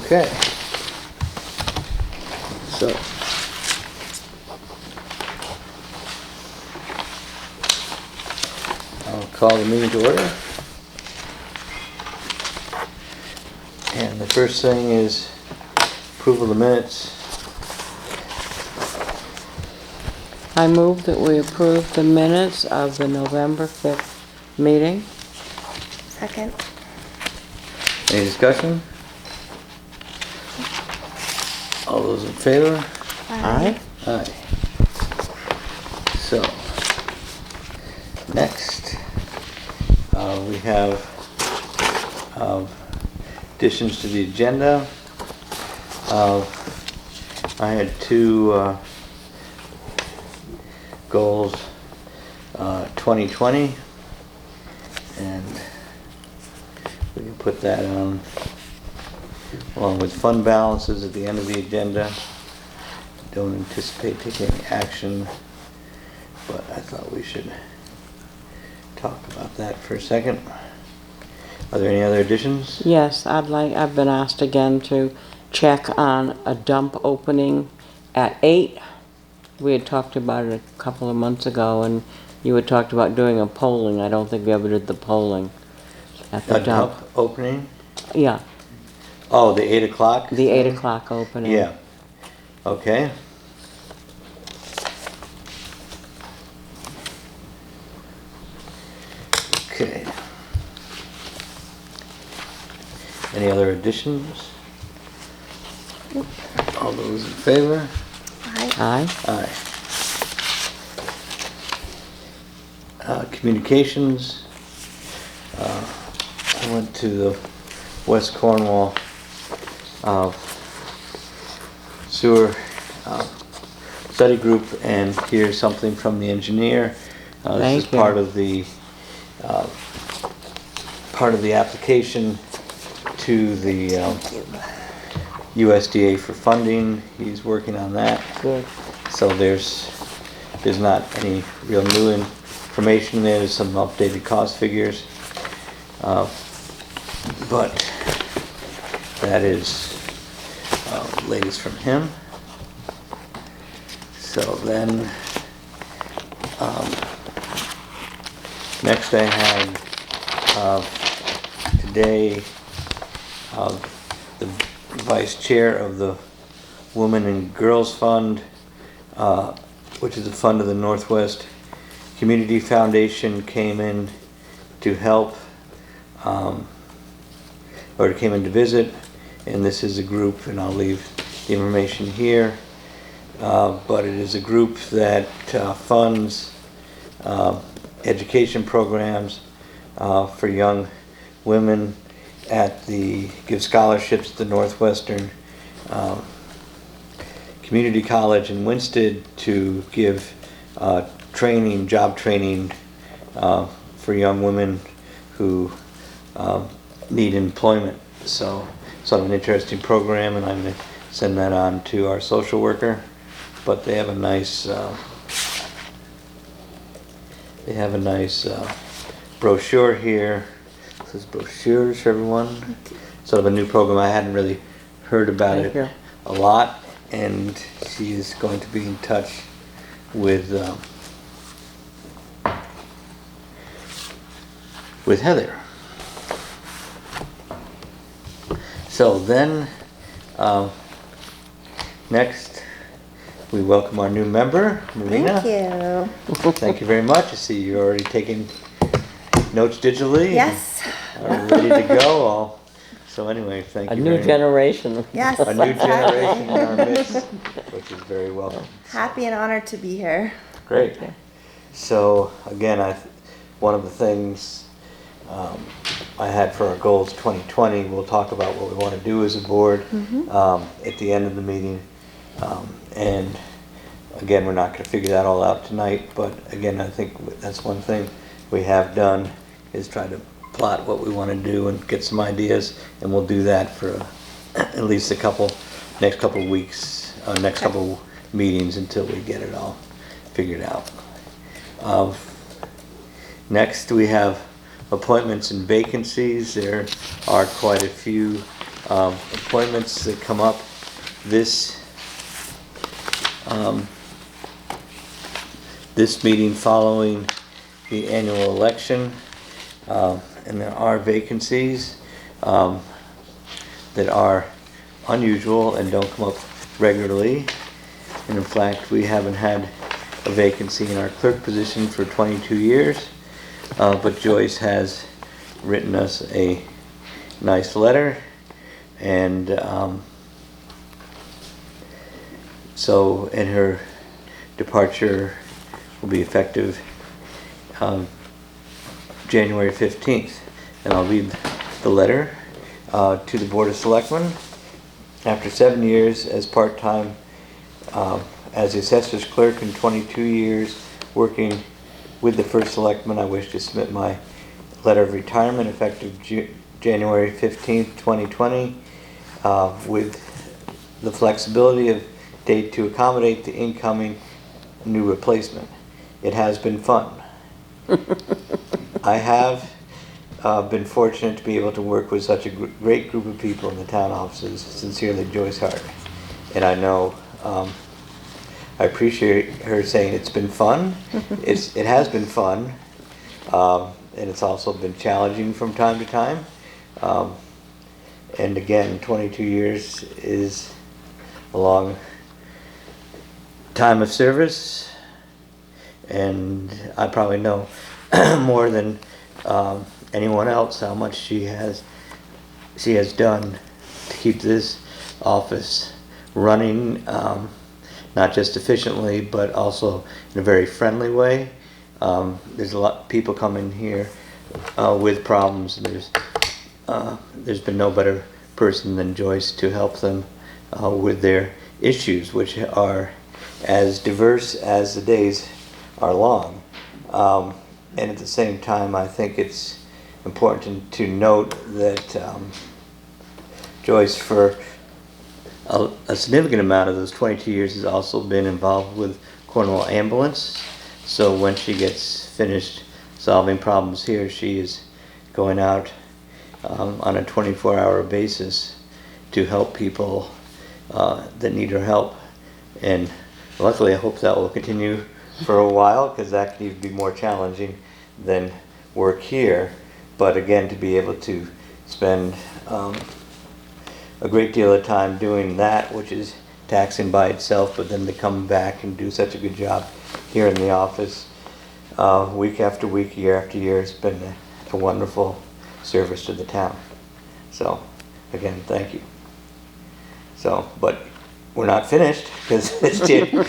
Okay. So. I'll call the meeting to order. And the first thing is approval of the minutes. I move that we approve the minutes of the November 5th meeting. Second. Any discussion? All those in favor? Aye. Aye. So, next, we have additions to the agenda. I had two goals, 2020, and we can put that on along with fund balances at the end of the agenda. Don't anticipate taking any action, but I thought we should talk about that for a second. Are there any other additions? Yes, I've been asked again to check on a dump opening at 8. We had talked about it a couple of months ago, and you had talked about doing a polling. I don't think we ever did the polling at the A dump opening? Yeah, Oh, the 8 o'clock? the 8 o'clock opening. Yeah. Okay. Okay. Any other additions? All those in favor? Aye. Aye. Communications. I went to the West Cornwall sewer study group, and here's something from the engineer. This is Thank you. part of the application to the USDA for funding. He's working on that. Good. So there's not any real new information there. There's some updated cost figures. But that is latest from him. So then, next I had today the vice chair of the Women and Girls Fund, which is a fund of the Northwest Community Foundation, came in to help, or came in to visit, and this is a group, and I'll leave the information here, but it is a group that funds education programs for young women give scholarships at the Northwestern Community College in Winsted to give job training for young women who need employment. So sort of an interesting program, and I'm going to send that on to our social worker. But they have a nice brochure here. This is brochures for everyone. Sort of a new program. I hadn't really heard about Thank it you. a lot, and she is going to be in touch with Heather. So then, next, we welcome our new member, Marina. Thank you. Thank you very much. I see you're already taking notes digitally. Yes. Are ready to go. So anyway, thank you. A new generation. Yes. A new generation in our midst, which is very welcome. Happy and honored to be here. Great. So again, one of the things I had for our goals 2020, we'll talk about what we want to do as a board at the end of the meeting. And again, we're not going to figure that all out tonight, but again, I think that's one thing we have done is try to plot what we want to do and get some ideas, and we'll do that for at least next couple of weeks, next couple meetings until we get it all figured out. Next, we have appointments and vacancies. There are quite a few appointments that come up this this meeting following the annual election, and there are vacancies that are unusual and don't come up regularly. And in fact, we haven't had a vacancy in our clerk position for 22 years, but Joyce has written us a nice letter, and and her departure will be effective January 15th. And I'll read the letter to the Board of Selectmen. After 7 years as part-time as the assessor's clerk and 22 years working with the first selectman, I wish to submit my letter of retirement effective January 15th, 2020, with the flexibility of date to accommodate the incoming new replacement. It has been fun. I have been fortunate to be able to work with such a great group of people in the town offices. Sincerely, Joyce Hart. And I know I appreciate her saying it's been fun. It has been fun, and it's also been challenging from time to time. And again, 22 years is a long time of service, and I probably know more than anyone else how much she has done to keep this office running, not just efficiently but also in a very friendly way. There's a lot of people coming here with problems. There's been no better person than Joyce to help them with their issues, which are as diverse as the days are long. And at the same time, I think it's important to note that Joyce, for a significant amount of those 22 years, has also been involved with Cornwall Ambulance. So when she gets finished solving problems here, she is going out on a 24-hour basis to help people that need her help. And luckily, I hope that will continue for a while, because that can even be more challenging than work here. But again, to be able to spend a great deal of time doing that, which is taxing by itself, but then to come back and do such a good job here in the office week after week, year after year, has been a wonderful service to the town. So again, thank you. So, but we're not finished, because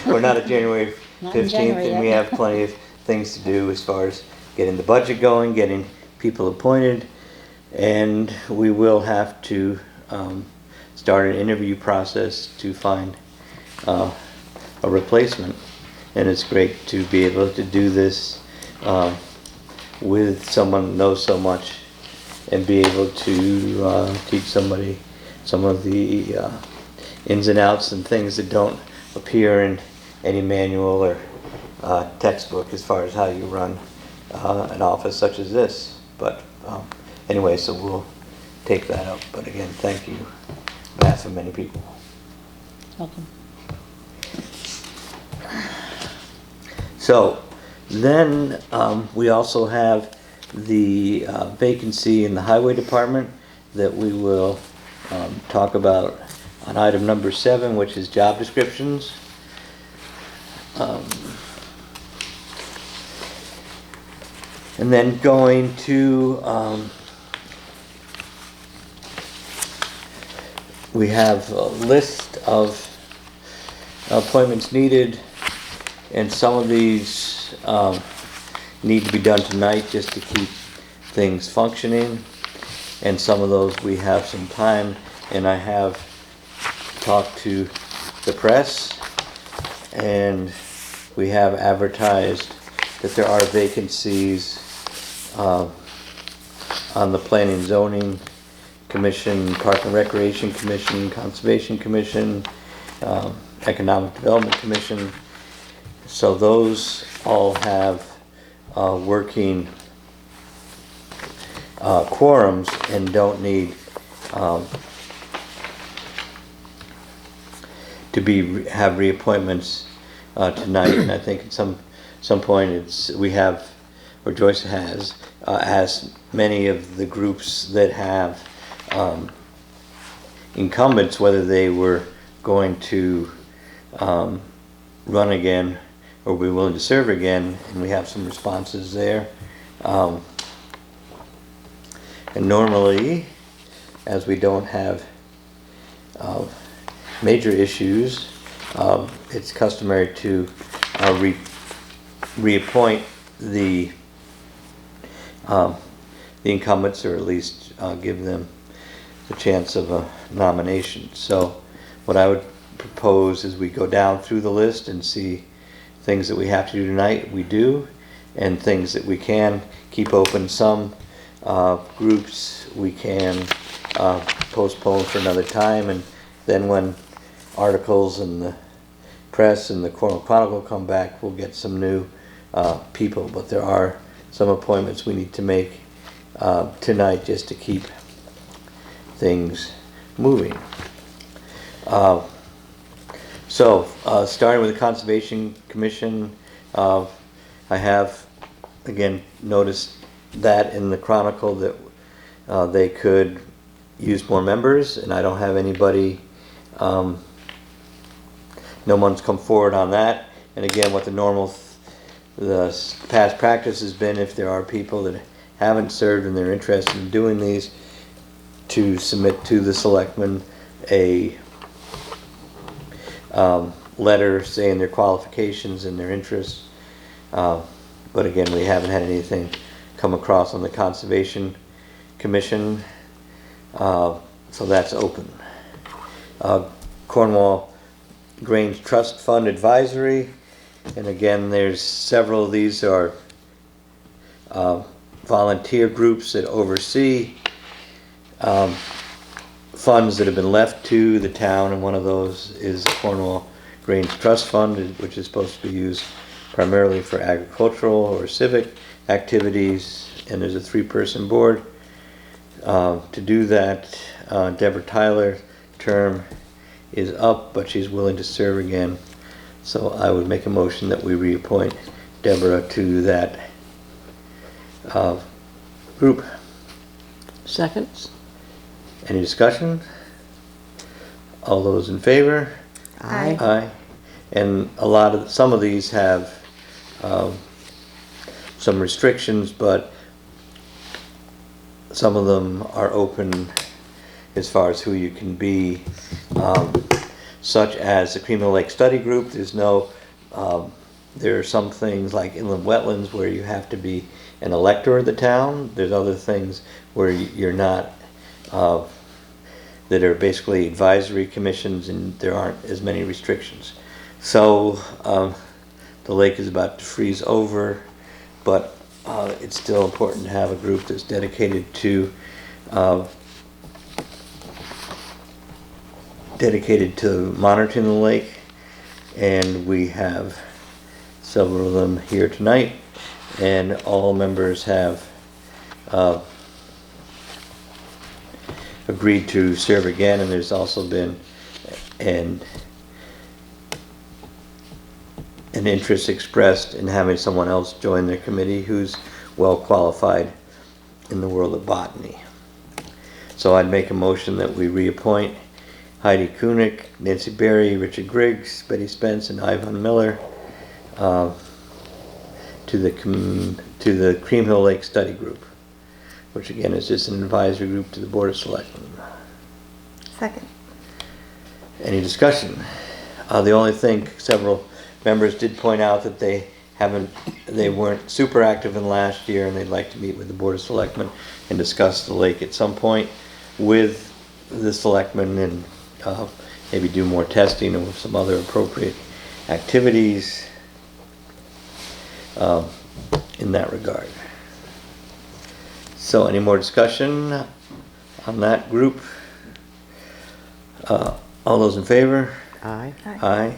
we're not at January 15th, and we have plenty of things to do as far as getting the budget going, getting people appointed, and we will have to start an interview process to find a replacement. And it's great to be able to do this with someone who knows so much, and be able to teach somebody some of the ins and outs and things that don't appear in any manual or textbook as far as how you run an office such as this. But anyway, so we'll take that up. But again, thank you on behalf of many people. Welcome. So then we also have the vacancy in the highway department that we will talk about on item number 7, which is job descriptions. And then going to, we have a list of appointments needed, and some of these need to be done tonight just to keep things functioning, and some of those we have some time. And I have talked to the press, and we have advertised that there are vacancies on the Planning and Zoning Commission, Park and Recreation Commission, Conservation Commission, Economic Development Commission. So those all have working quorums and don't need have reappointments tonight, and I think at some point we have, or Joyce has, asked many of the groups that have incumbents whether they were going to run again or be willing to serve again, and we have some responses there. And normally, as we don't have major issues, it's customary to reappoint the incumbents, or at least give them the chance of a nomination. So what I would propose is we go down through the list and see things that we have to do tonight, we do, and things that we can keep open. Some groups we can postpone for another time, and then when articles in the press and the Cornwall Chronicle come back, we'll get some new people. But there are some appointments we need to make tonight just to keep things moving. So starting with the Conservation Commission, I have again noticed that in the Chronicle that they could use more members, and I don't have anybody, no one's come forward on that. And again, what the past practice has been, if there are people that haven't served and they're interested in doing these, to submit to the selectmen a letter saying their qualifications and their interests. But again, we haven't had anything come across on the Conservation Commission, so that's open. Cornwall Grange Trust Fund Advisory, and again, there's several of these are volunteer groups that oversee funds that have been left to the town, and one of those is the Cornwall Grange Trust Fund, which is supposed to be used primarily for agricultural or civic activities, and there's a 3-person board. To do that, Deborah Tyler's term is up, but she's willing to serve again, so I would make a motion that we reappoint Deborah to that group. Seconds? Any discussion? All those in favor? Aye. Aye. And some of these have some restrictions, but some of them are open as far as who you can be, such as the Cream Hill Lake Study Group. There are some things like inland wetlands where you have to be an elector of the town. There's other things where you're not, that are basically advisory commissions, and there aren't as many restrictions. So the lake is about to freeze over, but it's still important to have a group that's dedicated to monitoring the lake, and we have several of them here tonight, and all members have agreed to serve again, and there's also been an interest expressed in having someone else join their committee who's well qualified in the world of botany. So I'd make a motion that we reappoint Heidi Kunick, Nancy Berry, Richard Griggs, Betty Spence, and Ivan Miller to the Cream Hill Lake Study Group, which again is just an advisory group to the Board of Selectmen. Second. Any discussion? The only thing, several members did point out that they weren't super active in last year, and they'd like to meet with the Board of Selectmen and discuss the lake at some point with the selectmen, and maybe do more testing and some other appropriate activities in that regard. So any more discussion on that group? All those in favor? Aye. Aye.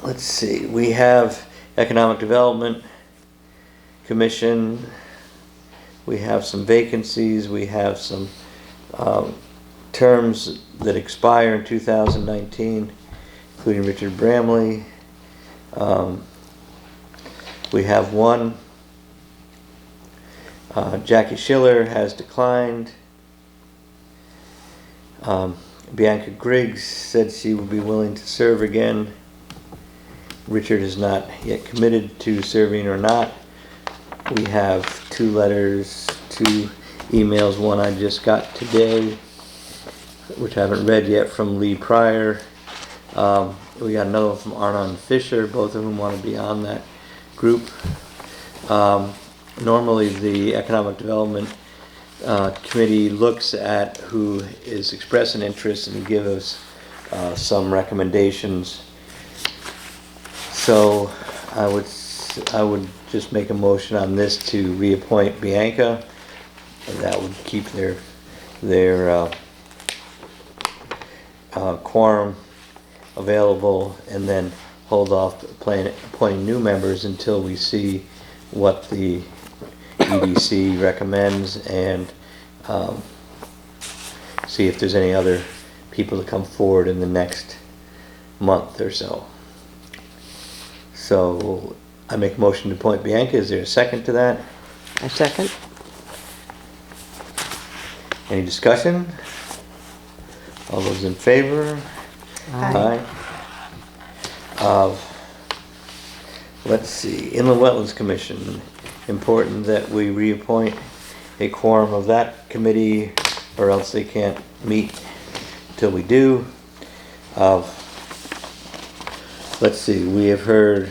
Let's see, we have Economic Development Commission. We have some vacancies. We have some terms that expire in 2019, including Richard Bramley. We have one. Jackie Schiller has declined. Bianca Griggs said she would be willing to serve again. Richard is not yet committed to serving or not. We have 2 letters, 2 emails. One I just got today, which I haven't read yet, from Lee Pryor. We got another one from Arnon Fisher, both of whom want to be on that group. Normally the Economic Development Committee looks at who is expressing interest and give us some recommendations. So I would just make a motion on this to reappoint Bianca, and that would keep their quorum available, and then hold off appointing new members until we see what the EDC recommends, and see if there's any other people to come forward in the next month or so. So I make a motion to appoint Bianca. Is there a second to that? A second? Any discussion? All those in favor? Aye. Let's see, Inland Wetlands Commission. Important that we reappoint a quorum of that committee, or else they can't meet till we do. Let's see, we have heard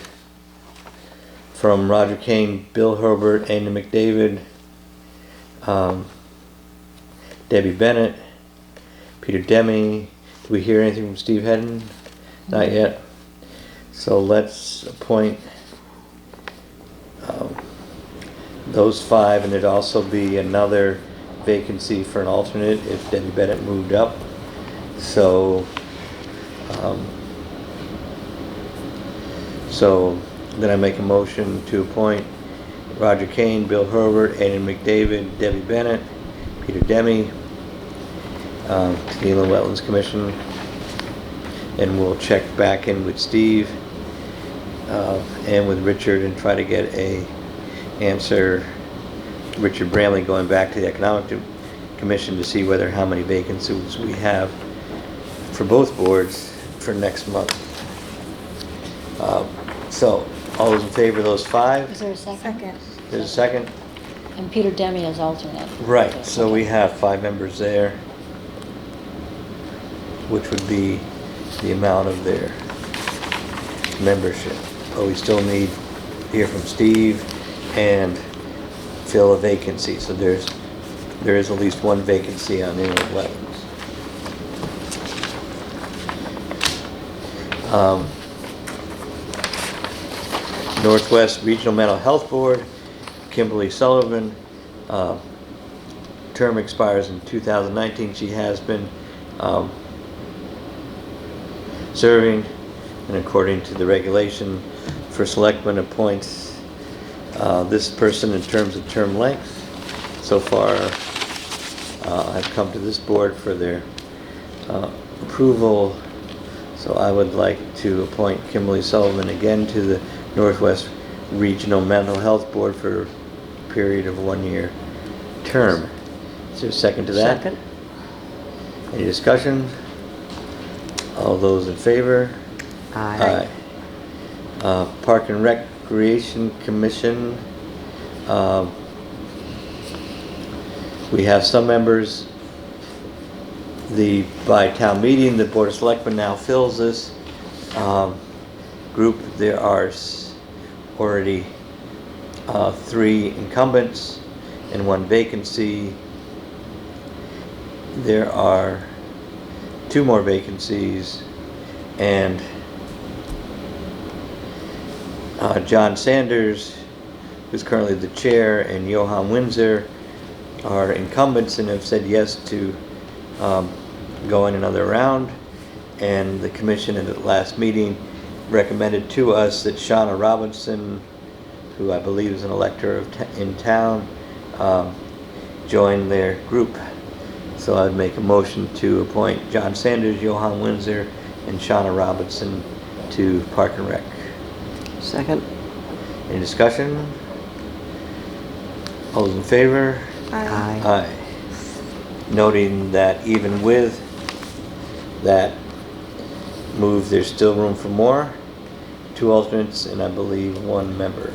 from Roger Kane, Bill Herbert, Andy McDavid, Debbie Bennett, Peter Demi. Do we hear anything from Steve Hedden? Not yet. So let's appoint those 5, and there'd also be another vacancy for an alternate if Debbie Bennett moved up. So then I make a motion to appoint Roger Kane, Bill Herbert, Andy McDavid, Debbie Bennett, Peter Demi to the Inland Wetlands Commission, and we'll check back in with Steve and with Richard and try to get a answer. Richard Bramley going back to the Economic Commission to see how many vacancies we have for both boards for next month. So all those in favor of those 5? Is there a second? Second. There's a second? And Peter Demi as alternate. Right, so we have 5 members there, which would be the amount of their membership. But we still need to hear from Steve and fill a vacancy. So there is at least one vacancy on inland wetlands. Northwest Regional Mental Health Board, Kimberly Sullivan, term expires in 2019. She has been serving, and according to the regulation for Selectman appoints this person in terms of term length. So far, I've come to this board for their approval, so I would like to appoint Kimberly Sullivan again to the Northwest Regional Mental Health Board for a period of 1-year term. Is there a second to that? Second. Any discussion? All those in favor? Aye. Park and Recreation Commission. We have some members. By town meeting, the Board of Selectmen now fills this group. There are already 3 incumbents and 1 vacancy. There are 2 more vacancies, and John Sanders, who's currently the chair, and Johan Windsor are incumbents and have said yes to go in another round. And the commission at the last meeting recommended to us that Shauna Robinson, who I believe is an elector in town, join their group. So I'd make a motion to appoint John Sanders, Johan Windsor, and Shauna Robinson to Park and Rec. Second? Any discussion? All those in favor? Aye. Aye. Noting that even with that move, there's still room for more. 2 alternates and I believe 1 member.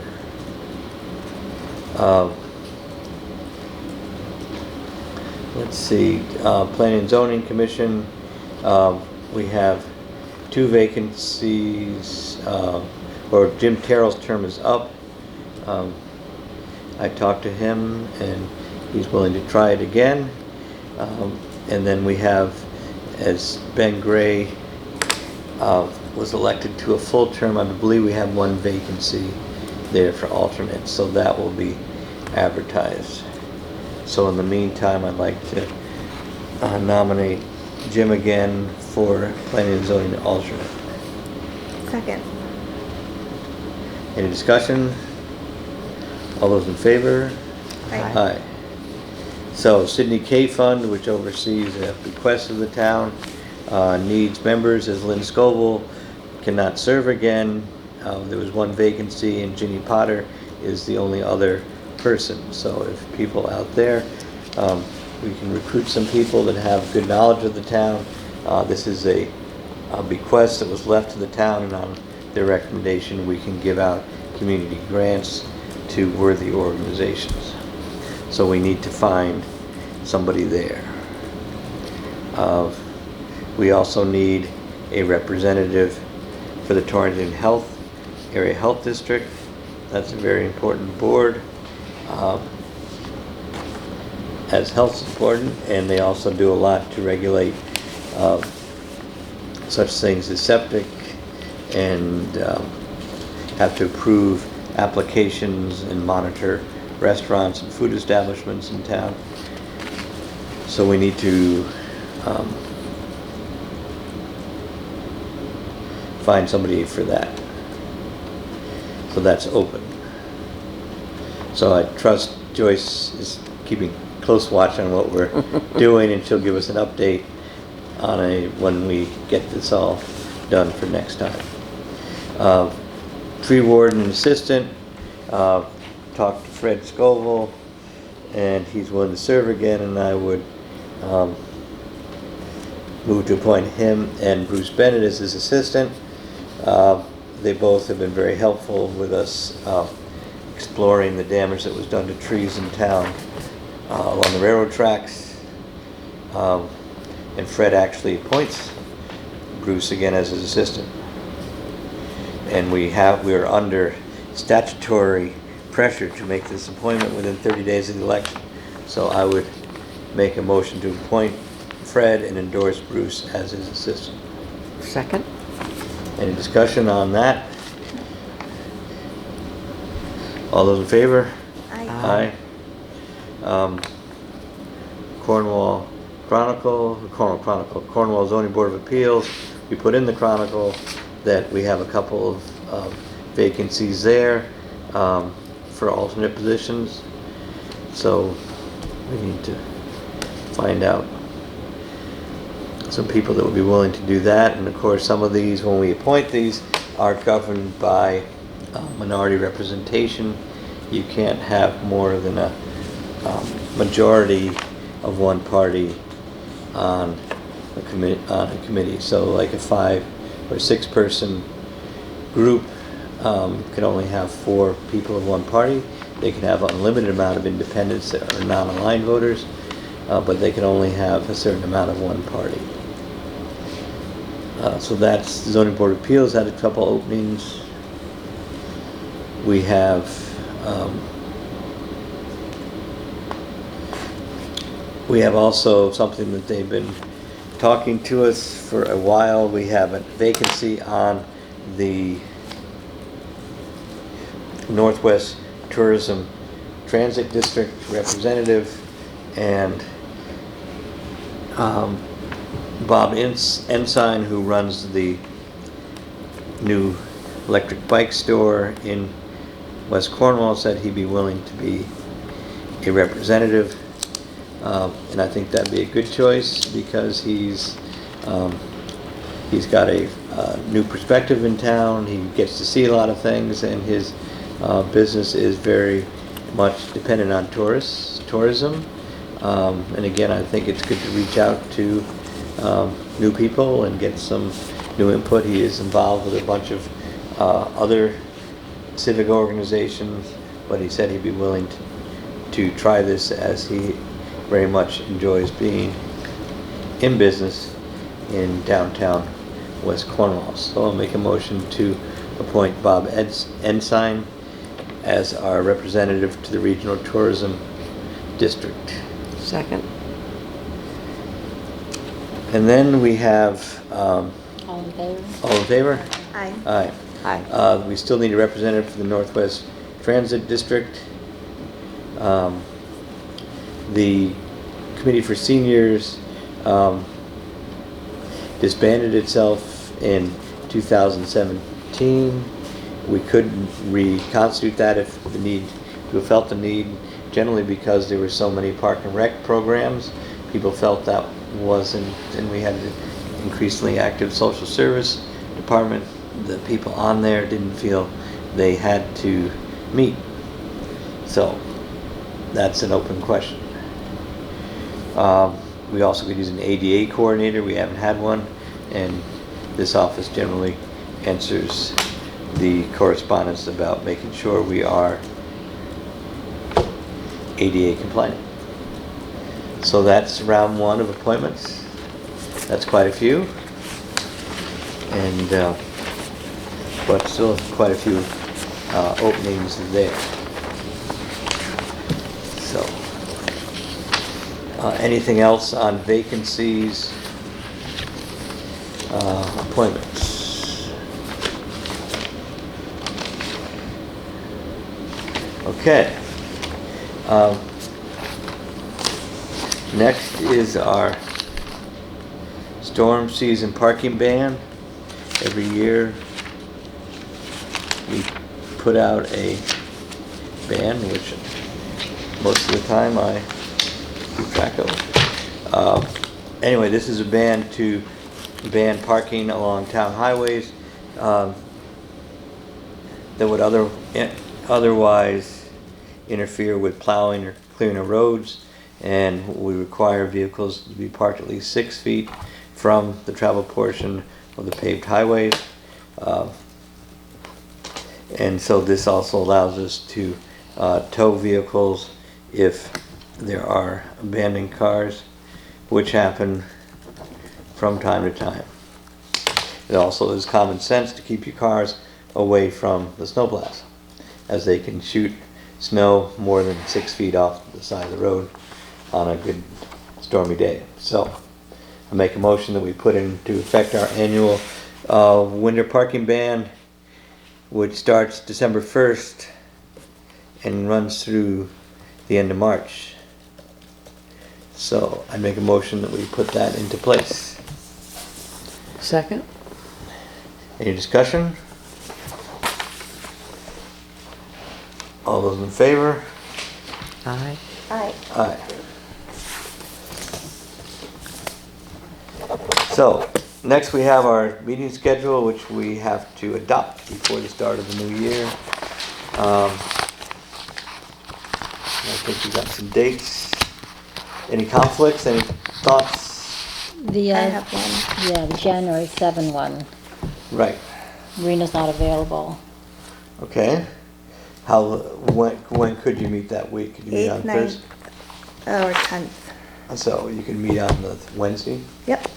Let's see, Planning and Zoning Commission, we have 2 vacancies, or Jim Terrell's term is up. I talked to him and he's willing to try it again. And then we have, as Ben Gray was elected to a full term, I believe we have 1 vacancy there for alternate, so that will be advertised. So in the meantime, I'd like to nominate Jim again for Planning and Zoning alternate. Second. Any discussion? All those in favor? Aye. Aye. So Sydney K Fund, which oversees the bequest of the town, needs members, as Lynn Scoville cannot serve again. There was 1 vacancy and Ginny Potter is the only other person. So if people out there, we can recruit some people that have good knowledge of the town. This is a bequest that was left to the town, and on their recommendation we can give out community grants to worthy organizations. So we need to find somebody there. We also need a representative for the Torrington Area Health District. That's a very important board. As health's important, and they also do a lot to regulate such things as septic, and have to approve applications and monitor restaurants and food establishments in town. So we need to find somebody for that. So that's open. So I trust Joyce is keeping close watch on what we're doing, and she'll give us an update on when we get this all done for next time. Tree warden and assistant, talked to Fred Scoville, and he's willing to serve again, and I would move to appoint him and Bruce Bennett as his assistant. They both have been very helpful with us exploring the damage that was done to trees in town along the railroad tracks. And Fred actually appoints Bruce again as his assistant. And we are under statutory pressure to make this appointment within 30 days of the election. So I would make a motion to appoint Fred and endorse Bruce as his assistant. Second? Any discussion on that? All those in favor? Aye. Aye. Cornwall Zoning Board of Appeals. We put in the Chronicle that we have a couple of vacancies there for alternate positions. So we need to find out some people that would be willing to do that. And of course, some of these, when we appoint these, are governed by minority representation. You can't have more than a majority of one party on a committee. So like a 5 or 6 person group can only have 4 people of one party. They can have an unlimited amount of independents that are non-aligned voters, but they can only have a certain amount of one party. So that's the Zoning Board of Appeals had a couple openings. We have also something that they've been talking to us for a while. We have a vacancy on the Northwest Tourism Transit District representative, and Bob Ensign, who runs the new electric bike store in West Cornwall, said he'd be willing to be a representative. And I think that'd be a good choice because he's got a new perspective in town. He gets to see a lot of things, and his business is very much dependent on tourism. And again, I think it's good to reach out to new people and get some new input. He is involved with a bunch of other civic organizations, but he said he'd be willing to try this as he very much enjoys being in business in downtown West Cornwall. So I'll make a motion to appoint Bob Ensign as our representative to the Regional Tourism District. Second. And then we have, All in favor? all in favor? Aye. Aye. Aye. We still need a representative for the Northwest Transit District. The Committee for Seniors disbanded itself in 2017. We could reconstitute that if people felt the need, generally because there were so many park and rec programs. People felt that wasn't, and we had an increasingly active social service department. The people on there didn't feel they had to meet. So that's an open question. We also could use an ADA coordinator. We haven't had one, and this office generally answers the correspondence about making sure we are ADA compliant. So that's round one of appointments. That's quite a few, and but still quite a few openings there. So anything else on vacancies, appointments? Okay. Next is our storm season parking ban. Every year we put out a ban, which most of the time I keep track of. Anyway, this is a ban to ban parking along town highways that would otherwise interfere with plowing or clearing of roads, and we require vehicles to be parked at least 6 feet from the travel portion of the paved highways. And so this also allows us to tow vehicles if there are abandoned cars, which happen from time to time. It also is common sense to keep your cars away from the snowplows, as they can shoot snow more than 6 feet off the side of the road on a good stormy day. So I make a motion that we put into effect our annual winter parking ban, which starts December 1st and runs through the end of March. So I make a motion that we put that into place. Second. Any discussion? All those in favor? Aye. Aye. Aye. So, next we have our meeting schedule, which we have to adopt before the start of the new year. I think we got some dates. Any conflicts, any thoughts? The, I have one. yeah, the January 7 one. Right, Rena's not available. okay. When could you meet that week? Could you meet on 8th, 9th, Thursday? or 10th. So you can meet on the Wednesday? Yep.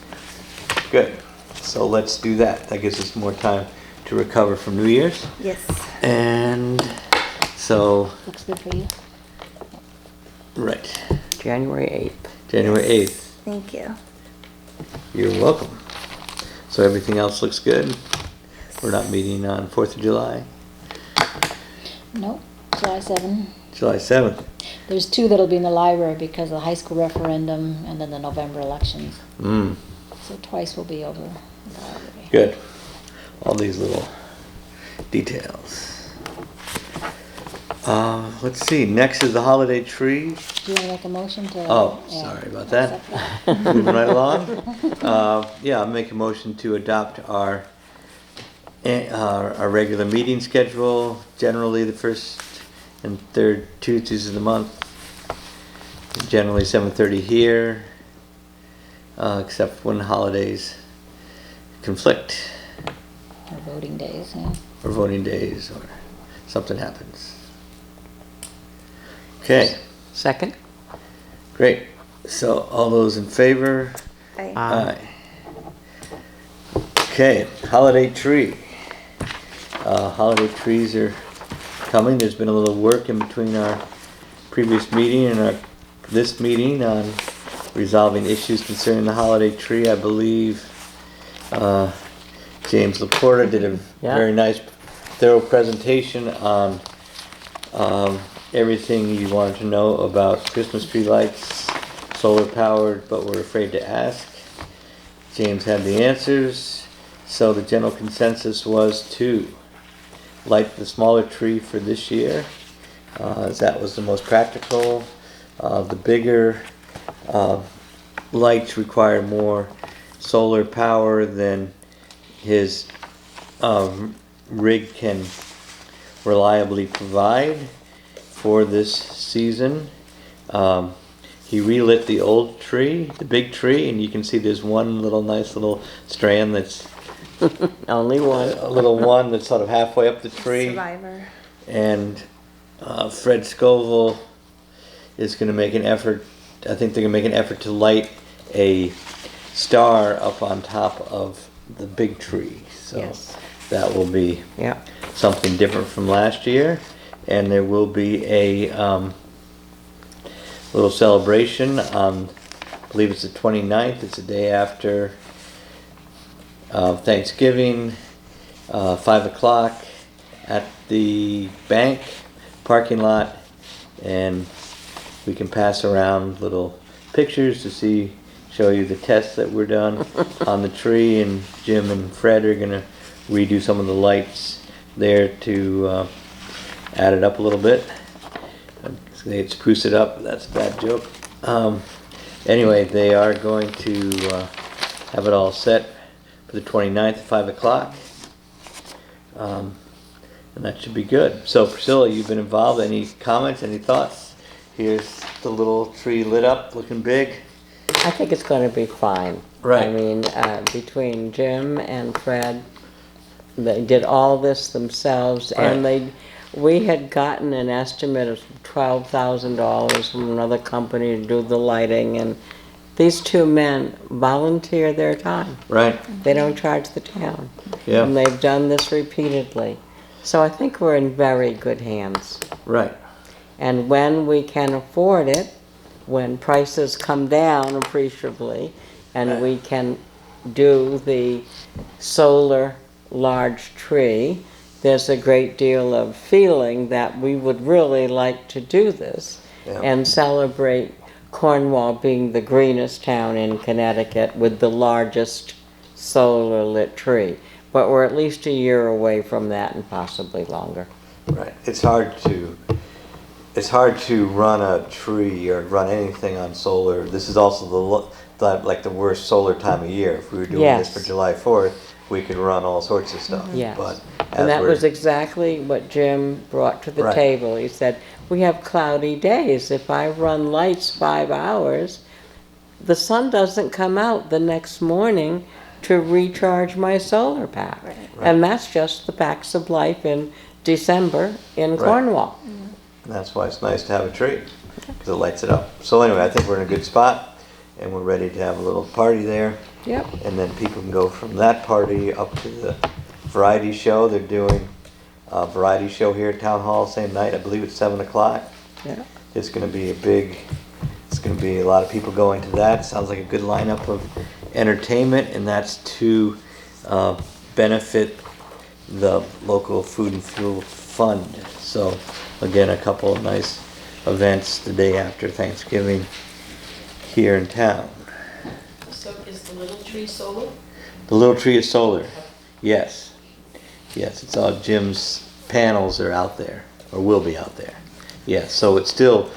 Good. So let's do that. That gives us more time to recover from New Year's. Yes. And so, Looks good for you. right, January 8th. January 8th. Thank you. You're welcome. So everything else looks good? We're not meeting on 4th of July? Nope, July 7. July 7th? There's two that'll be in the library because of the high school referendum and then the November elections. So twice will be over in the library. Good. All these little details. Let's see, next is the holiday tree. Do you wanna make a motion to? Oh, yeah, sorry about that. accept that? Moving right along. Yeah, I'll make a motion to adopt our regular meeting schedule, generally the first and third Tuesdays of the month. Generally 7:30 here, except when holidays conflict, Or voting days, yeah. or voting days, or something happens. Okay, Second? great. So all those in favor? Aye. Aye. Okay, holiday tree. Holiday trees are coming. There's been a little work in between our previous meeting and this meeting on resolving issues concerning the holiday tree. I believe James Laporta did a Yeah. very nice, thorough presentation on everything you wanted to know about Christmas tree lights, solar powered, but we're afraid to ask. James had the answers, so the general consensus was to light the smaller tree for this year, as that was the most practical. The bigger lights require more solar power than his rig can reliably provide for this season. He relit the old tree, the big tree, and you can see there's one nice little strand that's Only one. a little one that's sort of halfway up the tree. Survivor. And Fred Scoville is going to make an effort. I think they're going to make an effort to light a star up on top of the big tree. So Yes. that will be Yeah. something different from last year. And there will be a little celebration on, I believe it's the 29th. It's the day after Thanksgiving, 5 o'clock at the bank parking lot, and we can pass around little pictures to show you the tests that were done on the tree, and Jim and Fred are gonna redo some of the lights there to add it up a little bit. They'd spruce it up, that's a bad joke. Anyway, they are going to have it all set for the 29th at 5 o'clock. And that should be good. So Priscilla, you've been involved. Any comments, any thoughts? Here's the little tree lit up, looking big. I think it's going to be fine. Right. I mean, between Jim and Fred, they did all this themselves, and we had gotten an estimate of $12,000 from another company to do the lighting, and these two men volunteer their time. Right. They don't charge the town. Yeah. And they've done this repeatedly. So I think we're in very good hands. Right. And when we can afford it, when prices come down appreciably, and we can do the solar large tree, there's a great deal of feeling that we would really like to do this and celebrate Cornwall being the greenest town in Connecticut with the largest solar lit tree. But we're at least a year away from that, and possibly longer. Right. It's hard to run a tree or run anything on solar. This is also the worst solar time of year. If we were doing this for July 4th, we could run all sorts of stuff. Yes. But And that was exactly what Jim brought to the Right. table. He said, we have cloudy days. If I run lights 5 hours, the sun doesn't come out the next morning to recharge my solar pack. Right. And that's just the facts of life in December in Cornwall. And that's why it's nice to have a tree, because it lights it up. So anyway, I think we're in a good spot, and we're ready to have a little party there. Yep. And then people can go from that party up to the variety show. They're doing a variety show here at Town Hall same night. I believe it's 7 o'clock. Yeah. It's going to be a lot of people going to that. Sounds like a good lineup of entertainment, and that's to benefit the local food and fuel fund. So again, a couple of nice events the day after Thanksgiving here in town. So is the little tree solar? The little tree is solar. Yes. Yes, it's all Jim's panels are out there. or will be out there. Yeah, so it's still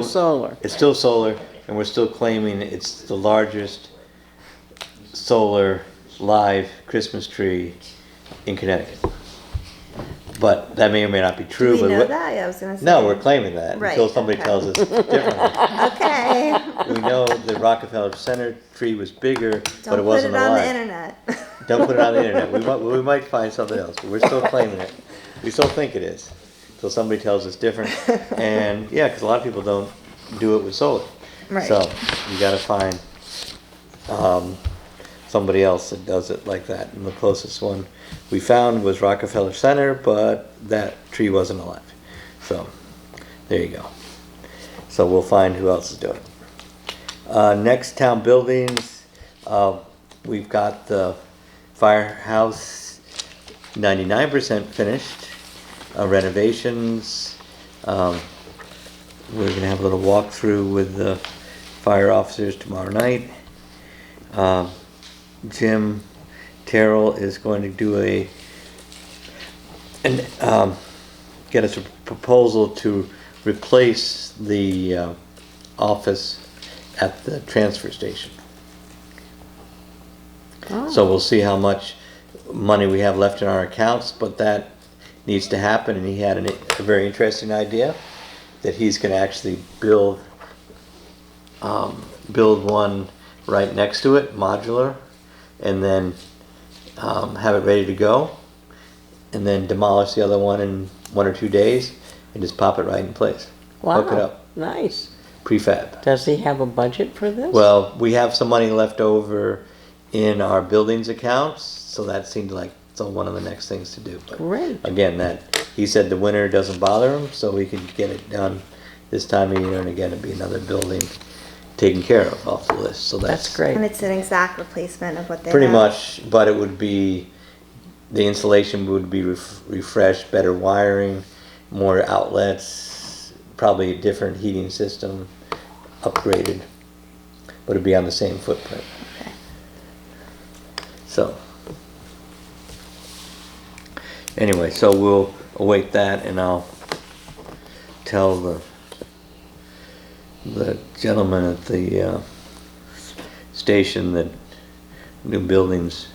solar. It's still solar, and we're still claiming it's the largest solar live Christmas tree in Connecticut. But that may or may not be true. Do we but know that? Yeah, I was gonna say. No, we're claiming that Right, until somebody okay. tells us differently. Okay. We know the Rockefeller Center tree was bigger, but Don't it put wasn't it on alive. the internet. Don't put it on the internet. We might find something else, but we're still claiming it. We still think it is, until somebody tells us different. And yeah, because a lot of people don't do it with solar. Right. So you got to find somebody else that does it like that. And the closest one we found was Rockefeller Center, but that tree wasn't alive. So there you go. So we'll find who else is doing it. Next, town buildings. We've got the firehouse 99% finished. Renovations. We're going to have a little walkthrough with the fire officers tomorrow night. Jim Terrell is going to do get us a proposal to replace the office at the transfer station. Oh. So we'll see how much money we have left in our accounts, but that needs to happen, and he had a very interesting idea that he's going to actually build one right next to it, modular, and then have it ready to go, and then demolish the other one in 1 or 2 days and just pop it right in place. Wow. Hook it up. Nice. Prefab. Does he have a budget for this? Well, we have some money left over in our buildings accounts, so that seemed like one of the next things to do. But Great. again, he said the winter doesn't bother him, so we can get it done this time of year, and again, it'd be another building taken care of off the list. So That's great. And it's an exact replacement of what they pretty have. much, but it would be, the installation would be refreshed, better wiring, more outlets, probably a different heating system, upgraded, but it'd be on the same footprint. Okay. So, anyway, so we'll await that, and I'll tell the gentleman at the station that new buildings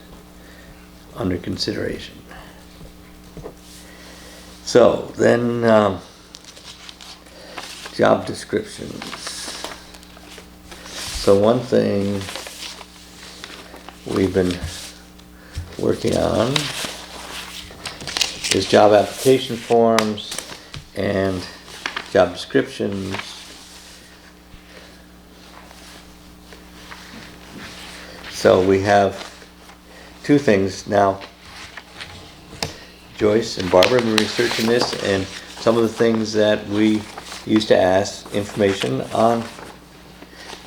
under consideration. So then, job descriptions. So one thing we've been working on is job application forms and job descriptions. So we have two things now. Joyce and Barbara have been researching this, and some of the things that we used to ask information on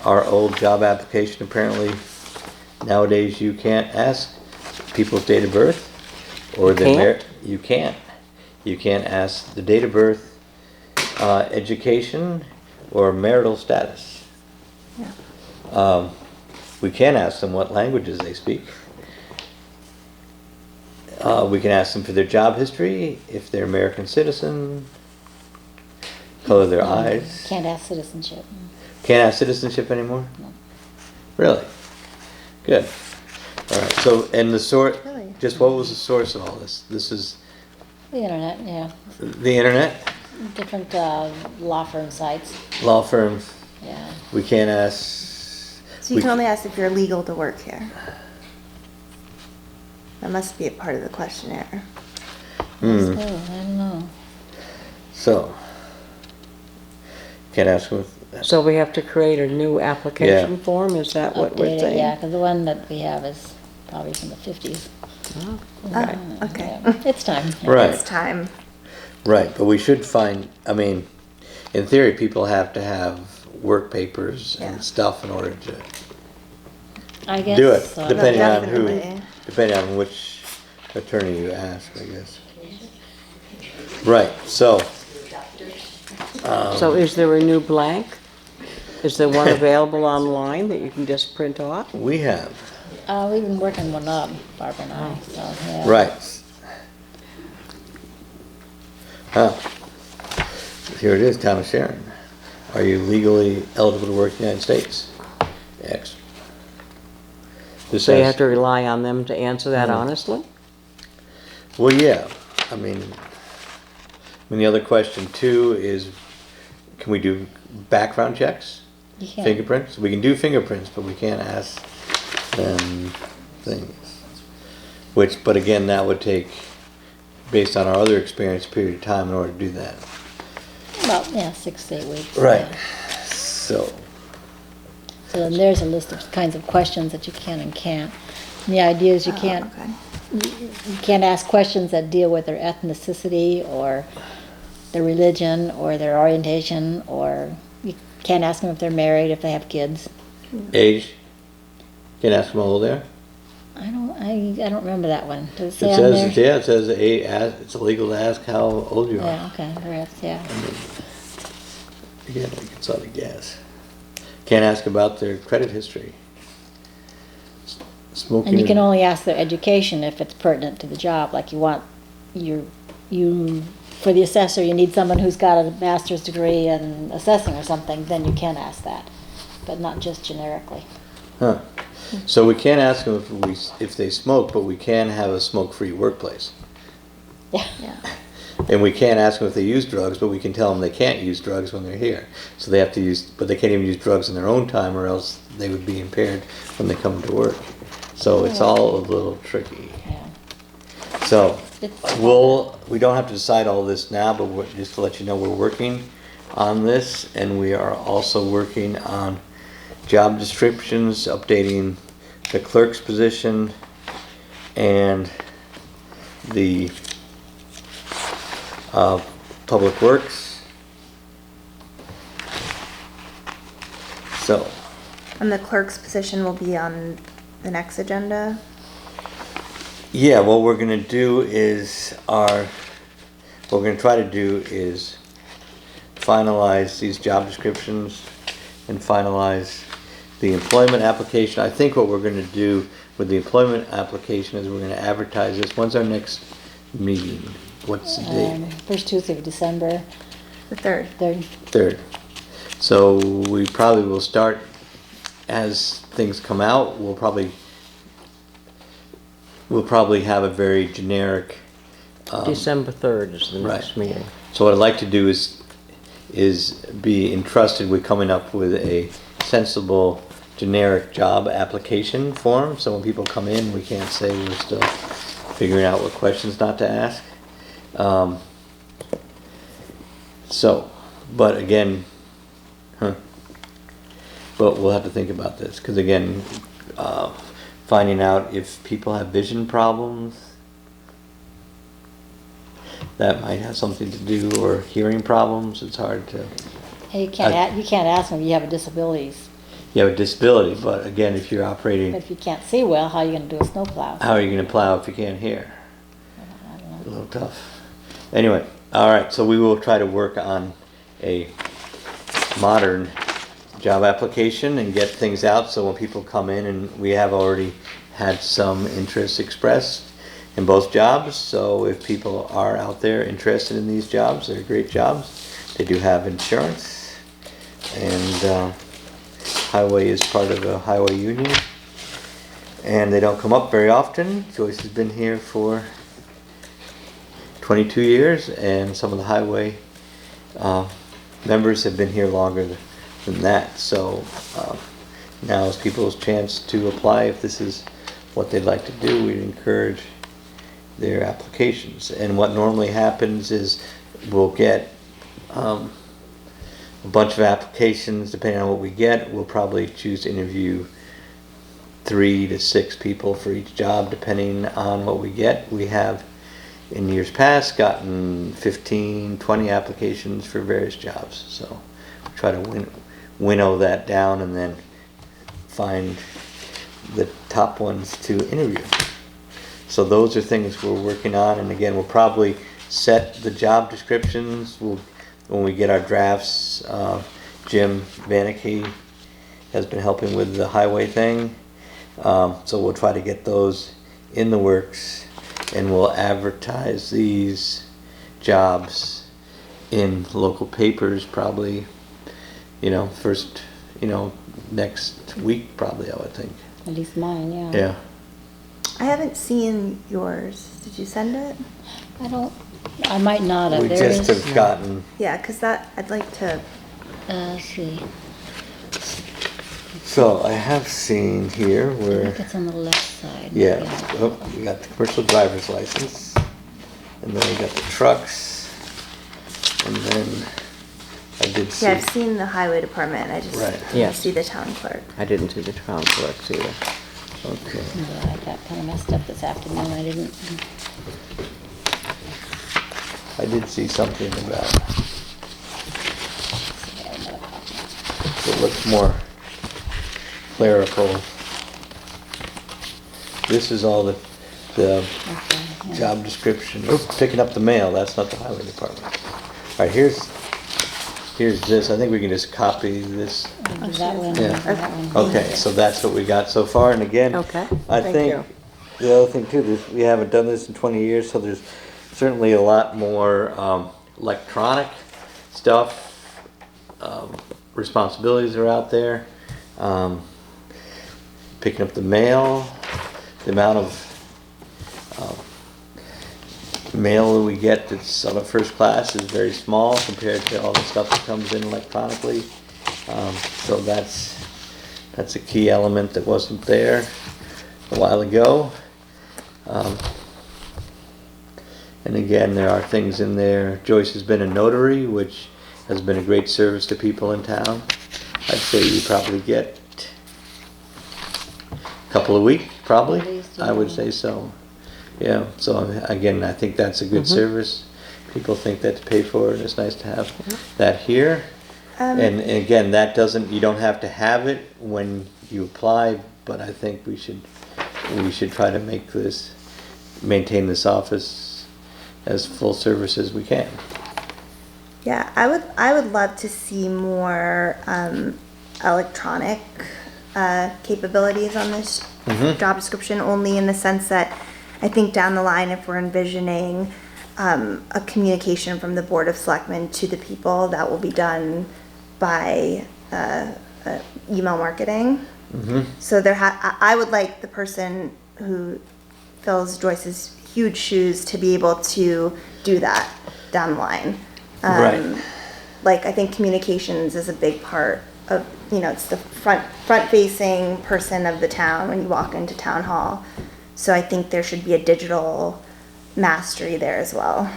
our old job application. Apparently nowadays you can't ask people's date of birth or their merit. You can't ask the date of birth, education, or marital status. Yeah. We can ask them what languages they speak. We can ask them for their job history, if they're American citizen, color of their eyes. Can't ask citizenship. Can't ask citizenship anymore? No. Really? Good. All right, so, and the sort, Really? just what was the source of all this? This is The internet, yeah. the internet, Different law firm sites, law firms. yeah. We can't ask. So you can only ask if you're legal to work here. That must be a part of the questionnaire. Hmm. I don't know. So, can't ask with. So we have to create a new application form, is that what we're Update it, saying? yeah, because the one that we have is probably from the 50s. Oh, Oh, okay. Yeah, it's time. Right. It's time. Right, but we should find, I mean, in theory, people have to have work papers Yeah. and stuff in order to I guess. do it, so. depending on Definitely. depending on which attorney you ask, I guess. Right, so, So is there a new blank? Is there one available online that you can just print off? we have, We've been working one up, Barbara and I, so, yeah. right. Here it is, town of Sharon. Are you legally eligible to work in the United States? X. This So you says- have to rely on them to answer that Hmm. honestly? Well, yeah, I mean, the other question too is, can we do background checks? You can. Fingerprints? We can do fingerprints, but we can't ask them things. Which, but again, that would take, based on our other experience, a period of time in order to do that. About, yeah, 6 to 8 weeks. Right. yeah. So, So then there's a list of kinds of questions that you can and can't. And the idea is you Oh, can't, okay. you can't ask questions that deal with their ethnicity or their religion or their orientation, or you can't ask them if they're married, if they have kids. age? Can ask them how old they are? I don't remember that one. Does it say It on says, there? yeah, it says it's illegal to ask how old you are. Yeah, okay, perhaps, yeah. Again, we can sort of guess. Can't ask about their credit history. Smoking. And you can only ask their education if it's pertinent to the job, like you want for the assessor, you need someone who's got a master's degree in assessing or something, then you can ask that, but not just generically. Huh. So we can't ask them if they smoke, but we can have a smoke-free workplace. Yeah. Yeah. And we can't ask them if they use drugs, but we can tell them they can't use drugs when they're here. So they have to use, but they can't even use drugs in their own time, or else they would be impaired when they come to work. So it's all a little tricky. Yeah. So It's- we don't have to decide all this now, but just to let you know, we're working on this, and we are also working on job descriptions, updating the clerk's position and the public works. So, And the clerk's position will be on the next agenda? yeah, what we're gonna do is what we're gonna try to do is finalize these job descriptions and finalize the employment application. I think what we're gonna do with the employment application is we're gonna advertise this. When's our next meeting? What's the date? First Tuesday of December, The 3rd. 3rd. 3rd. So we probably will start as things come out. We'll probably have a very generic. December 3rd is the next Right. meeting. So what I'd like to do is be entrusted with coming up with a sensible generic job application form. So when people come in, we can't say we're still figuring out what questions not to ask. But again, but we'll have to think about this, because again, finding out if people have vision problems, that might have something to do, or hearing problems, it's hard to, And you can't ask them if you have a disability, you have a disability, but again, if you're operating, but if you can't see well, how are you gonna do a snowplow? how are you gonna plow if you can't hear? I don't A know. little tough. Anyway, all right, so we will try to work on a modern job application and get things out, so when people come in, and we have already had some interest expressed in both jobs, so if people are out there interested in these jobs, they're great jobs. They do have insurance, and highway is part of the highway union, and they don't come up very often. Joyce has been here for 22 years, and some of the highway members have been here longer than that. So now is people's chance to apply if this is what they'd like to do. We'd encourage their applications. And what normally happens is we'll get a bunch of applications. Depending on what we get, we'll probably choose to interview 3 to 6 people for each job, depending on what we get. We have in years past gotten 15, 20 applications for various jobs. So we try to winnow that down and then find the top ones to interview. So those are things we're working on, and again, we'll probably set the job descriptions when we get our drafts. Jim Vanicki has been helping with the highway thing, so we'll try to get those in the works, and we'll advertise these jobs in local papers probably, first, next week probably, I would think. At least mine, yeah. Yeah. I haven't seen yours. Did you send it? I might not have. We There just is, have gotten, Yeah, because I'd like to. let's see. so I have seen here I where, think it's on the left side. yeah, oh, we got the commercial driver's license, and then we got the trucks, and then I did see. Yeah, I've seen the highway department. I just Right. didn't Yes. see the town clerk. I didn't see the town clerks either. Okay. Yeah, I got kind of messed up this afternoon. I didn't. I did see something about, it looks more clerical. This is all the Okay, yeah. job description. Oops, picking up the mail, that's not the highway department. All right, here's this. I think we can just copy this. That one, Yeah. that one. Okay, so that's what we got so far, and again, Okay, I thank think you. the other thing too, is we haven't done this in 20 years, so there's certainly a lot more electronic stuff. Responsibilities are out there. Picking up the mail, the amount of mail that we get that's on a first class is very small compared to all the stuff that comes in electronically. So that's a key element that wasn't there a while ago. And again, there are things in there. Joyce has been a notary, which has been a great service to people in town. I'd say you probably get a couple a week, probably. At least, I would yeah. say so. Yeah, so again, I think that's a good service. People think that to pay for it. It's nice to have that here. And again, that doesn't, you don't have to have it when you apply, but I think we should try to maintain this office as full service as we can. Yeah, I would love to see more electronic capabilities on this job description, only in the sense that I think down the line, if we're envisioning a communication from the Board of Selectmen to the people, that will be done by email marketing. So I would like the person who fills Joyce's huge shoes to be able to do that down the line. Right. Like, I think communications is a big part of, it's the front-facing person of the town when you walk into town hall. So I think there should be a digital mastery there as well.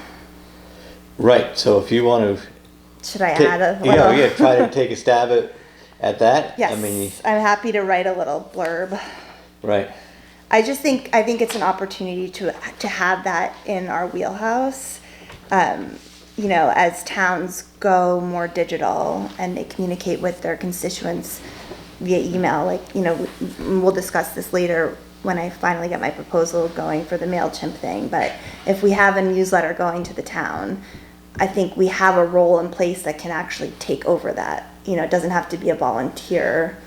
Right, so if you want to Should I add a little? try to take a stab at that. Yes, I mean, I'm happy to write a little blurb. right. I think it's an opportunity to have that in our wheelhouse. As towns go more digital and they communicate with their constituents via email, we'll discuss this later when I finally get my proposal going for the MailChimp thing. But if we have a newsletter going to the town, I think we have a role in place that can actually take over that. It doesn't have to be a volunteer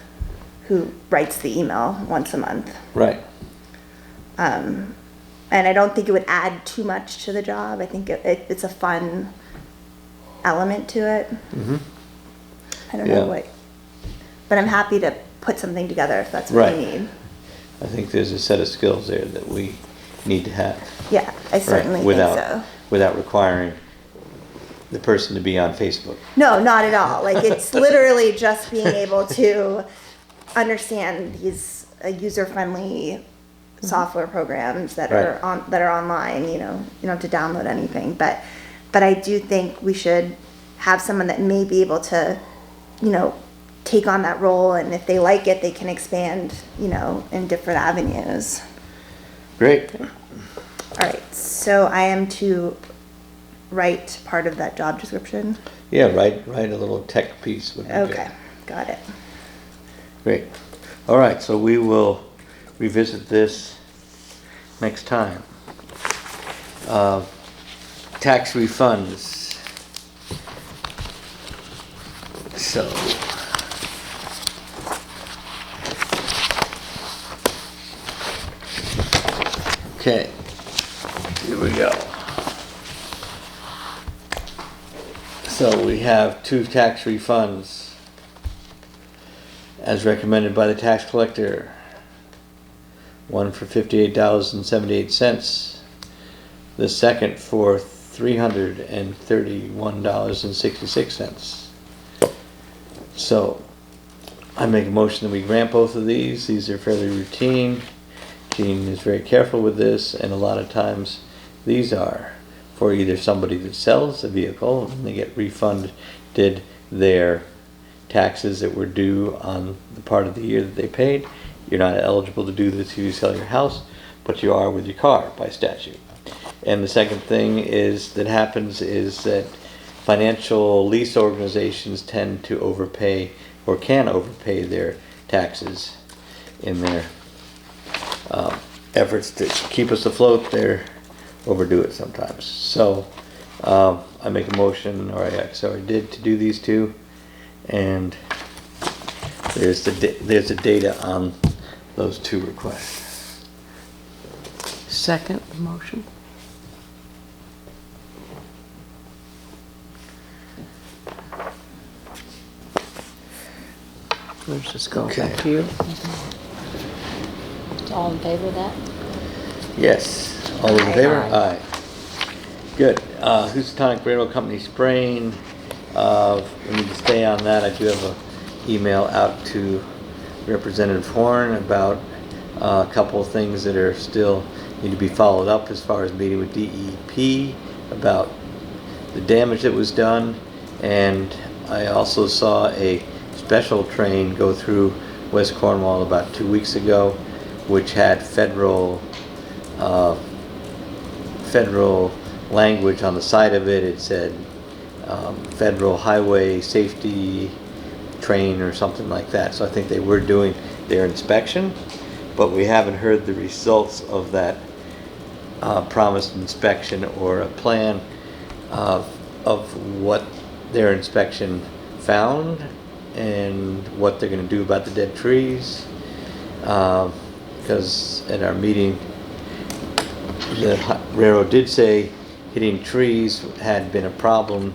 who writes the email once a month. Right. And I don't think it would add too much to the job. I think it's a fun element to it. I don't know Yeah. but I'm happy to put something together if that's what you Right. need. I think there's a set of skills there that we need to have. Yeah, I certainly think so. Without requiring the person to be on Facebook. No, not at all. It's literally just being able to understand these user-friendly software programs that are online. You don't have to download anything, but I do think we should have someone that may be able to, take on that role, and if they like it, they can expand, in different avenues. Great. All right, so I am to write part of that job description. Yeah, write a little tech piece would be good. Okay, got it. Great. All right, so we will revisit this next time. Tax refunds. So. Okay, here we go. So we have 2 tax refunds as recommended by the tax collector. One for $58.78. The second for $331.66. So I make a motion that we grant both of these. These are fairly routine. Gene is very careful with this, and a lot of times these are for either somebody that sells a vehicle and they get refunded their taxes that were due on the part of the year that they paid. You're not eligible to do this if you sell your house, but you are with your car by statute. And the second thing is that happens is that financial lease organizations tend to overpay or can overpay their taxes in their efforts to keep us afloat. They overdo it sometimes. So I make a motion, or I did, to do these 2, and there's the data on those 2 requests. Second motion. Let's just go Okay. back to you. All in favor of that? Yes. All those in favor? Aye. Aye. Good. Housatonic Railroad Company spraying. We need to stay on that. I do have an email out to Representative Horn about a couple of things that are still need to be followed up as far as meeting with DEP about the damage that was done. And I also saw a special train go through West Cornwall about 2 weeks ago, which had federal language on the side of it. It said Federal Highway Safety Train or something like that. So I think they were doing their inspection, but we haven't heard the results of that promised inspection or a plan of what their inspection found and what they're going to do about the dead trees. Because at our meeting, the railroad did say hitting trees had been a problem.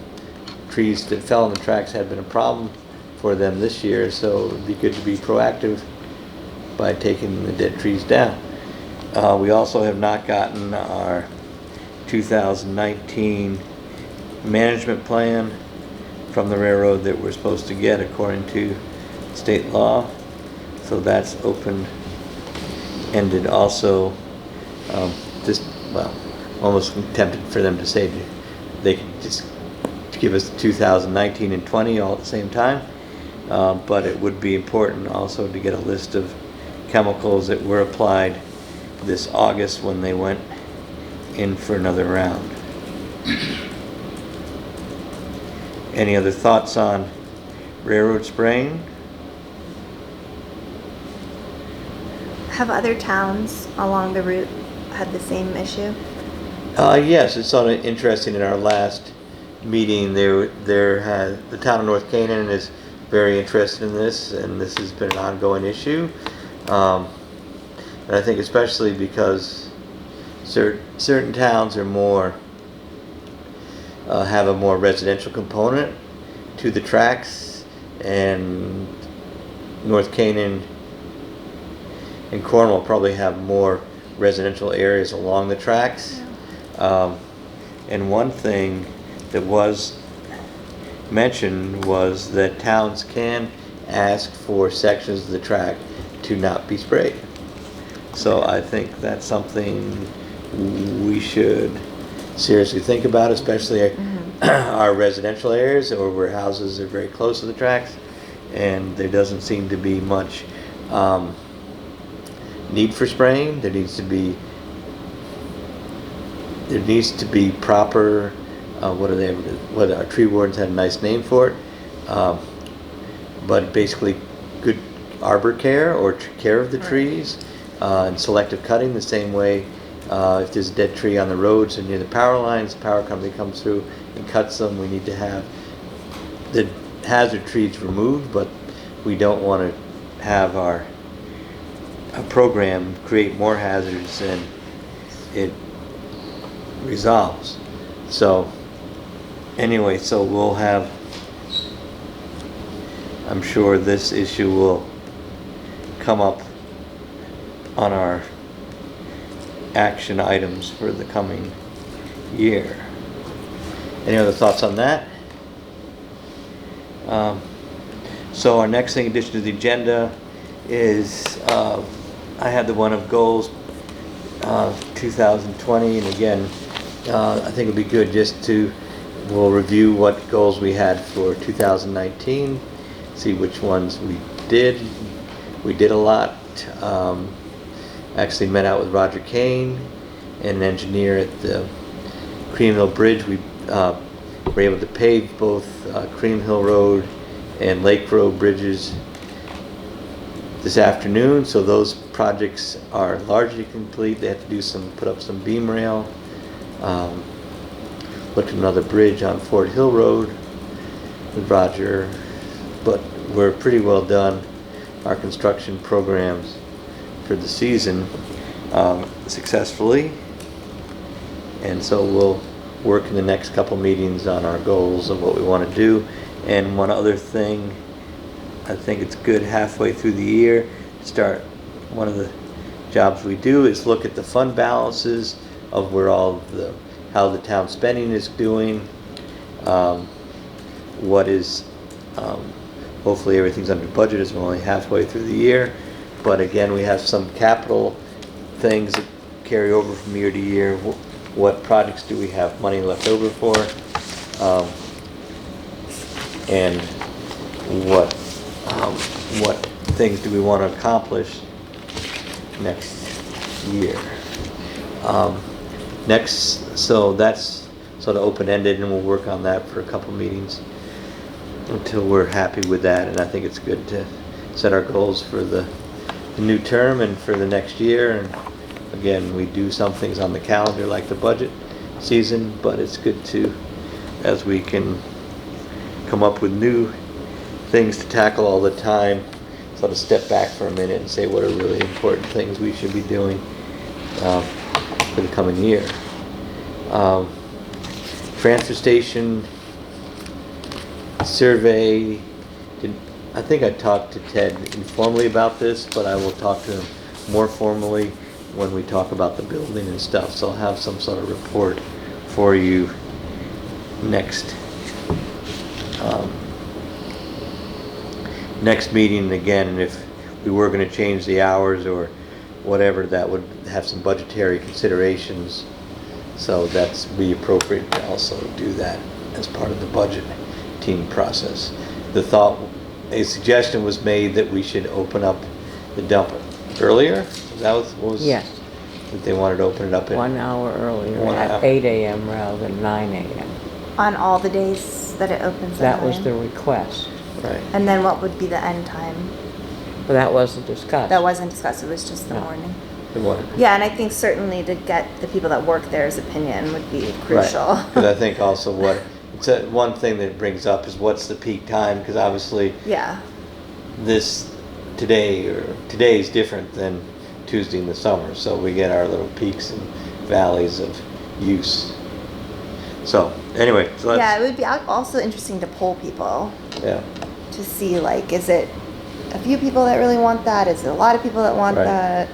Trees that fell on the tracks had been a problem for them this year, so it would be good to be proactive by taking the dead trees down. We also have not gotten our 2019 management plan from the railroad that we're supposed to get according to state law, so that's open-ended also. Almost tempted for them to say they could just give us 2019 and 20 all at the same time, but it would be important also to get a list of chemicals that were applied this August when they went in for another round. Any other thoughts on railroad spraying? Have other towns along the route had the same issue? Yes, it's sort of interesting. In our last meeting, the town of North Canaan is very interested in this, and this has been an ongoing issue. And I think especially because certain towns are have a more residential component to the tracks, and North Canaan and Cornwall probably have more residential areas along the tracks. And one thing that was mentioned was that towns can ask for sections of the track to not be sprayed. So I think that's something we should seriously think about, especially our residential areas or where houses are very close to the tracks, and there doesn't seem to be much need for spraying. There needs to be proper, what our tree wardens had a nice name for it, but basically good arbor care or care of the trees, and selective cutting the same way. If there's a dead tree on the roads or near the power lines, the power company comes through and cuts them. We need to have the hazard trees removed, but we don't want to have our program create more hazards than it resolves. So anyway, so we'll have, I'm sure this issue will come up on our action items for the coming year. Any other thoughts on that? So our next thing, in addition to the agenda, is I had the one of goals 2020, and again, I think it'd be good just to, we'll review what goals we had for 2019, see which ones we did. We did a lot. Actually met out with Roger Kane, an engineer at the Cream Hill Bridge. We were able to pave both Cream Hill Road and Lake Road bridges this afternoon, so those projects are largely complete. They have to do put up some beam rail. Looked at another bridge on Fort Hill Road with Roger, but we're pretty well done. Our construction programs for the season successfully, and so we'll work in the next couple meetings on our goals of what we want to do. And one other thing, I think it's good halfway through the year to start. One of the jobs we do is look at the fund balances of where how the town spending is doing. What is hopefully everything's under budget as we're only halfway through the year, but again, we have some capital things that carry over from year to year. What projects do we have money left over for, and what things do we want to accomplish next year? So that's sort of open-ended, and we'll work on that for a couple meetings until we're happy with that. And I think it's good to set our goals for the new term and for the next year. And again, we do some things on the calendar like the budget season, but it's good to, as we can come up with new things to tackle all the time, sort of step back for a minute and say what are really important things we should be doing for the coming year. Transfer station survey. I think I talked to Ted informally about this, but I will talk to him more formally when we talk about the building and stuff. So I'll have some sort of report for you next meeting. Again, and if we were going to change the hours or whatever, that would have some budgetary considerations. So that's be appropriate to also do that as part of the budget team process. A suggestion was made that we should open up the dump earlier. That was Yes, that they wanted to open it up at 1 hour earlier 1 hour. at 8 a.m. rather than 9 a.m. On all the days that it opens at That was 9? the request, Right. And then what would be the end time? but that wasn't discussed. That wasn't discussed, it was just the No. morning. The one. Yeah, and I think certainly to get the people that work there's opinion would be crucial. Because I think also one thing that it brings up is what's the peak time, because obviously Yeah, today is different than Tuesday in the summer, so we get our little peaks and valleys of use. So anyway, so that's, yeah, it would be also interesting to poll people yeah. to see, like, is it a few people that really want that? Is it a lot of people that want Right. that?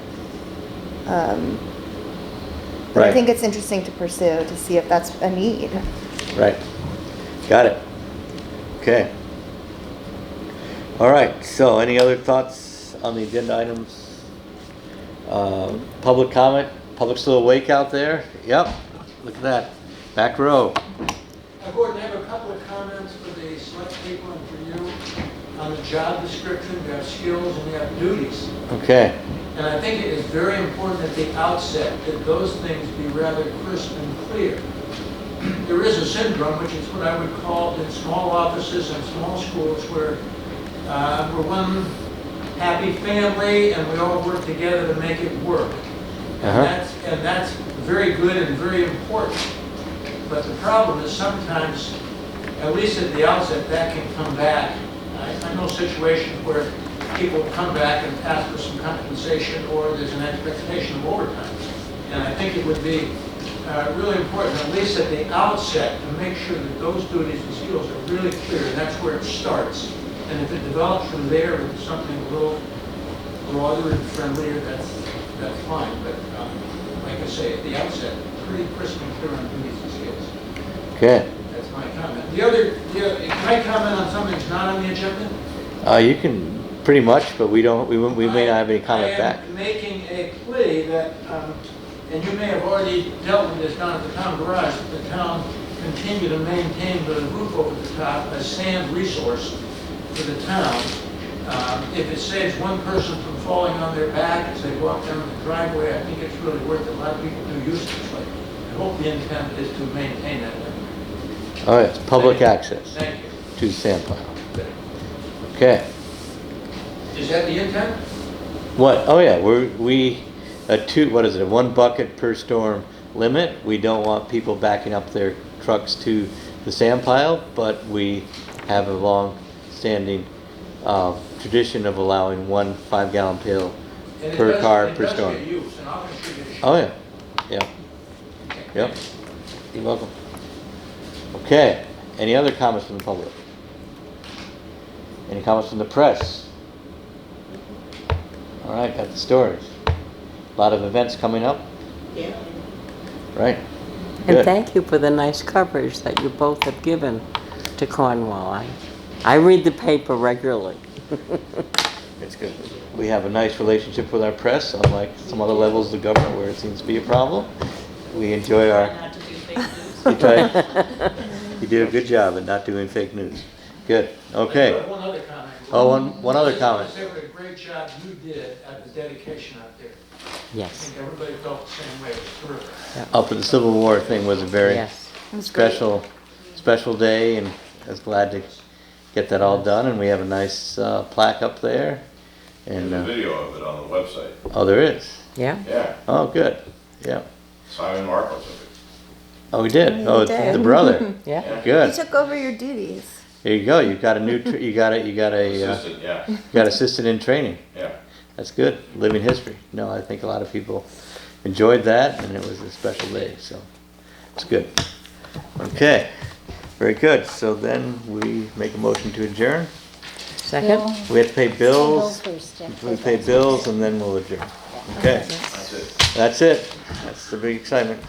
But I Right. think it's interesting to pursue to see if that's a need. Right. Got it. Okay. All right. So any other thoughts on the agenda items? Public comment? Public still awake out there? Yep. Look at that. Back row. Gordon, I have a couple of comments for the select people and for you on the job description. You have skills and you have duties. Okay. And I think it is very important at the outset that those things be rather crisp and clear. There is a syndrome, which is what I would call in small offices and small schools, where we're one happy family and we all work together to make it work. And that's very good and very important. But the problem is sometimes, at least at the outset, that can come back. I know situations where people come back and ask for some compensation, or there's an expectation of overtime. And I think it would be really important, at least at the outset, to make sure that those duties and skills are really clear, and that's where it starts. And if it develops from there into something a little broader and friendlier, that's fine. But like I say, at the outset, pretty crisp and clear on duties and skills. Okay. That's my comment. Can I comment on something that's not on the agenda? You can pretty much, but we may not have any comment back. I am making a plea that, and you may have already dealt with this down at the town garage, that the town continue to maintain the roof over the top as sand resource for the town. If it saves one person from falling on their back as they walk down the driveway, I think it's really worth it. A lot of people do use this. Like, I hope the intent is to maintain that. Oh, it's public access Thank you. to the sand pile. Okay. Is that the intent? What? Oh yeah, what is it? A 1 bucket per storm limit. We don't want people backing up their trucks to the sand pile, but we have a long-standing tradition of allowing 1 5-gallon pail And per car per It does storm. get used, and I'll contribute a Oh yeah, yeah, yep. You're welcome. Okay. Any other comments from the public? Any comments from the press? All right, got the stories. A lot of events coming up. Yeah. Right. And Good. thank you for the nice coverage that you both have given to Cornwall. I read the paper regularly. It's good. We have a nice relationship with our press, unlike some other levels of government where it seems to be a problem. We enjoy our. Not to do fake news. You try. You do a good job at not doing fake news. Good. Okay. One other comment. Oh, one other comment. Say what a great job you did at the dedication out there. I Yes, think everybody felt the same way. It was terrific. Up at the Civil War thing was a very yes. special day, and I was glad to get that all done. And we have a nice plaque up there. And There's a video of it on the website. oh, there is. Yeah? Yeah, Oh, good. Yeah. Simon Markle took it. Oh, we did. Yeah, Oh, you it's did. the brother. Yeah. You Good. took over your duties. There you go. You've got a new. You got a. Assistant, yeah, You got assistant in training. yeah. That's good. Living history. No, I think a lot of people enjoyed that, and it was a special day. So it's good. Okay. Very good. So then we make a motion to adjourn. Second? We have to pay bills. First, yeah. We pay bills, and then we'll adjourn. Okay. That's it. That's it. That's the big excitement.